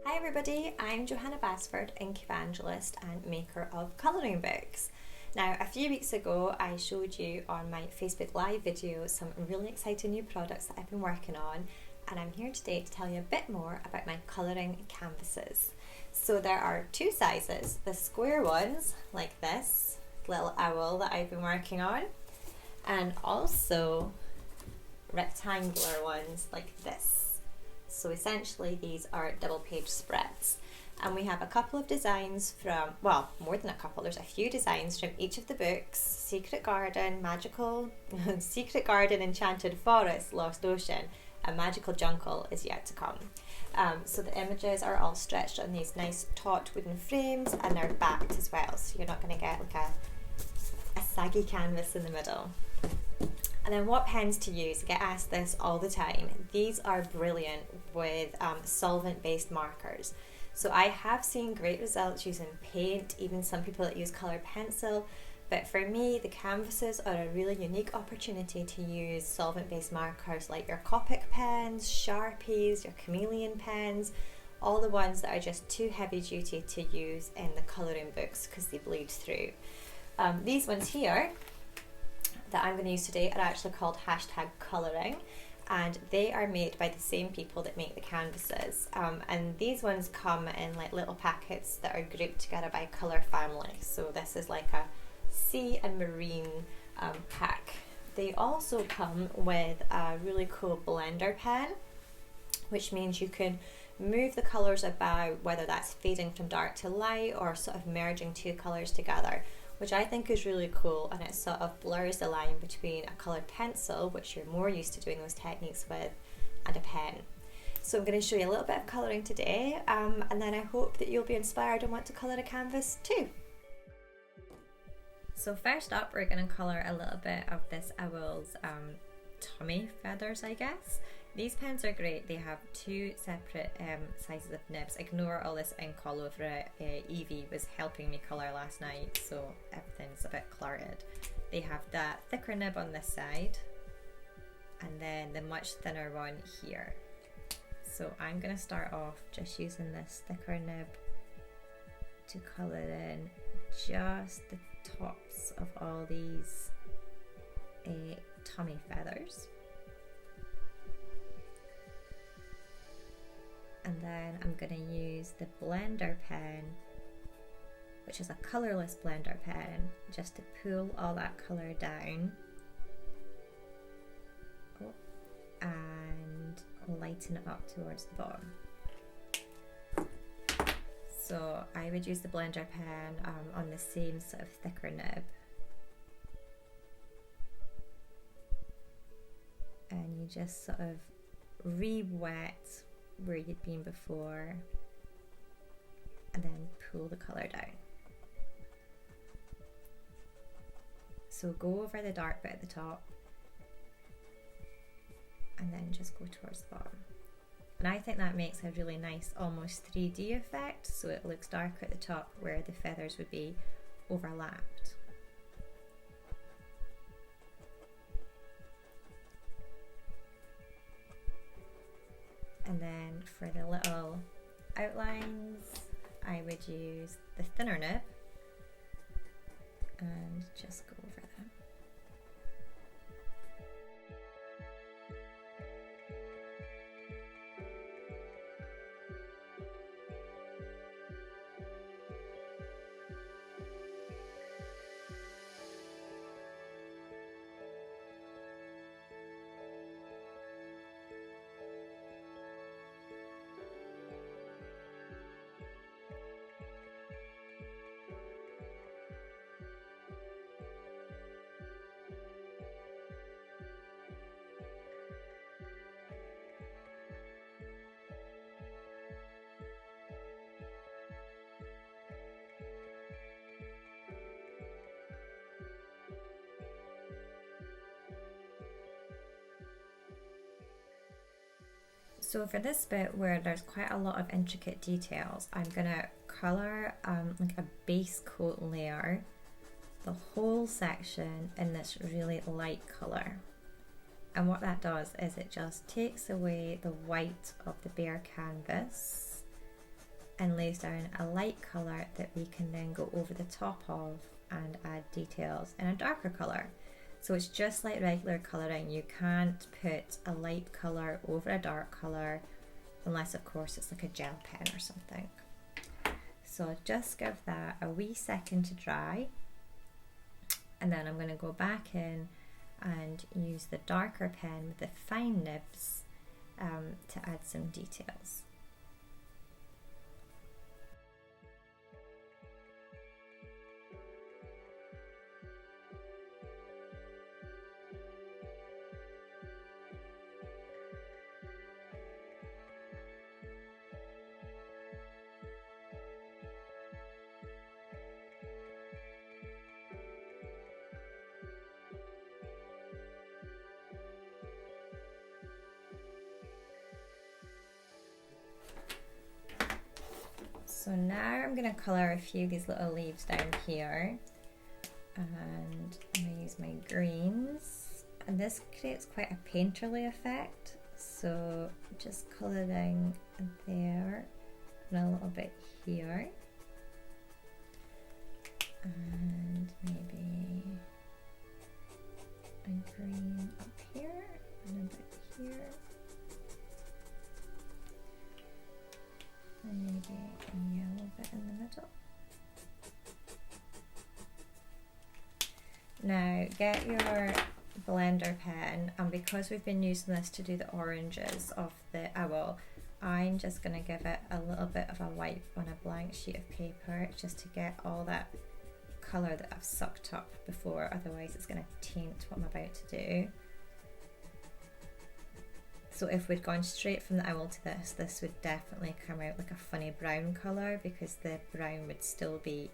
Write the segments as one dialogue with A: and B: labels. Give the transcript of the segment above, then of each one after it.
A: Hi everybody, I'm Johanna Basford, ink evangelist and maker of colouring books. Now, a few weeks ago I showed you on my Facebook Live video some really exciting new products that I've been working on, and I'm here today to tell you a bit more about my colouring canvases. So there are two sizes, the square ones like this little owl that I've been working on, and also rectangular ones like this. So essentially these are double page spreads, and we have a couple of designs from, well, more than a couple, there's a few designs from each of the books: Secret Garden, Magical, Secret Garden, Enchanted Forest, Lost Ocean, and Magical Jungle is yet to come. So the images are all stretched on these nice taut wooden frames, and they're backed as well, so you're not going to get like a saggy canvas in the middle. And then what pens to use? I get asked this all the time. These are brilliant with solvent-based markers. So I have seen great results using paint, even some people that use coloured pencil. But for me, the canvases are a really unique opportunity to use solvent-based markers like your Copic pens, Sharpies, your Chameleon pens, all the ones that are just too heavy duty to use in the colouring books because they bleed through. These ones here that I'm going to use today are actually called #colouring, and they are made by the same people that make the canvases, and these ones come in like little packets that are grouped together by colour family. So this is like a sea and marine pack. They also come with a really cool blender pen, which means you can move the colours about, whether that's fading from dark to light or sort of merging two colours together, which I think is really cool, and it sort of blurs the line between a coloured pencil, which you're more used to doing those techniques with, and a pen. So I'm going to show you a little bit of colouring today, and then I hope that you'll be inspired and want to colour a canvas too. So first up, we're going to colour a little bit of this owl's tummy feathers, I guess. These pens are great. They have two separate sizes of nibs. Ignore all this ink all over it. Evie was helping me colour last night, so everything's a bit cluttered. They have that thicker nib on this side, and then the much thinner one here. So I'm going to start off just using this thicker nib to colour in just the tops of all these tummy feathers. And then I'm going to use the blender pen, which is a colourless blender pen, just to pull all that colour down and lighten it up towards the bottom. So I would use the blender pen on the same sort of thicker nib. And you just sort of re-wet where you'd been before, and then pull the colour down. So go over the dark bit at the top, and then just go towards the bottom. And I think that makes a really nice almost 3D effect, so it looks darker at the top where the feathers would be overlapped. And then for the little outlines, I would use the thinner nib and just go over them. So for this bit where there's quite a lot of intricate details, I'm going to colour like a base coat layer, the whole section in this really light colour. And what that does is it just takes away the white of the bare canvas and lays down a light colour that we can then go over the top of and add details in a darker colour. So it's just like regular colouring. You can't put a light colour over a dark colour unless of course it's like a gel pen or something. So just give that a wee second to dry, and then I'm going to go back in and use the darker pen with the fine nibs to add some details. So now I'm going to colour a few of these little leaves down here, and I'm going to use my greens, and this creates quite a painterly effect, so just colouring there and a little bit here, and maybe a green up here and a bit here. And maybe a yellow bit in the middle. Now get your blender pen, and because we've been using this to do the oranges of the owl, I'm just going to give it a little bit of a wipe on a blank sheet of paper just to get all that colour that I've sucked up before, otherwise it's going to taint what I'm about to do. So if we'd gone straight from the owl to this would definitely come out like a funny brown colour, because the brown would still be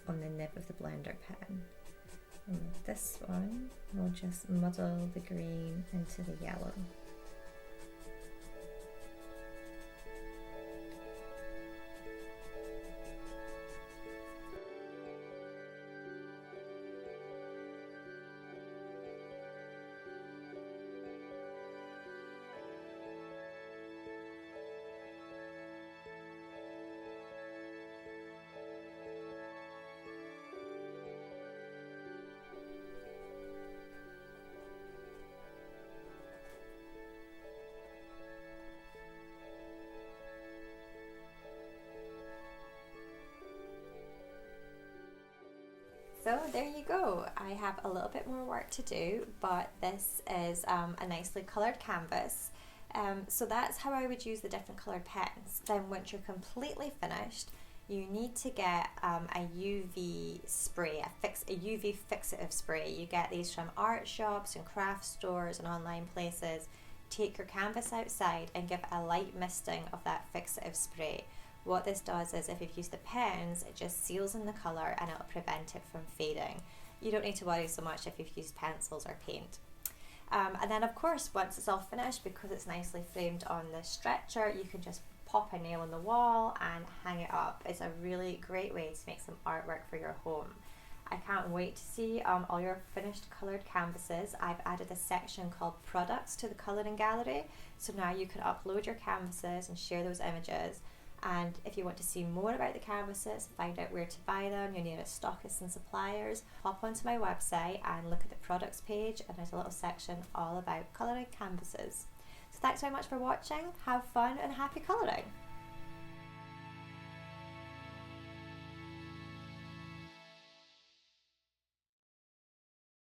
A: on the nib of the blender pen. And with this one, we'll just muddle the green into the yellow. So there you go. I have a little bit more work to do, but this is a nicely coloured canvas. So that's how I would use the different coloured pens. Then once you're completely finished, you need to get a UV spray, a UV fixative spray. You get these from art shops and craft stores and online places. Take your canvas outside and give it a light misting of that fixative spray. What this does is if you've used the pens, it just seals in the colour and it'll prevent it from fading. You don't need to worry so much if you've used pencils or paint. And then of course, once it's all finished, because it's nicely framed on the stretcher, you can just pop a nail on the wall and hang it up. It's a really great way to make some artwork for your home. I can't wait to see all your finished coloured canvases. I've added a section called products to the colouring gallery, so now you can upload your canvases and share those images. And if you want to see more about the canvases, find out where to buy them, your nearest stockists and suppliers, hop onto my website and look at the products page, and there's a little section all about colouring canvases. So thanks very much for watching, have fun and happy colouring!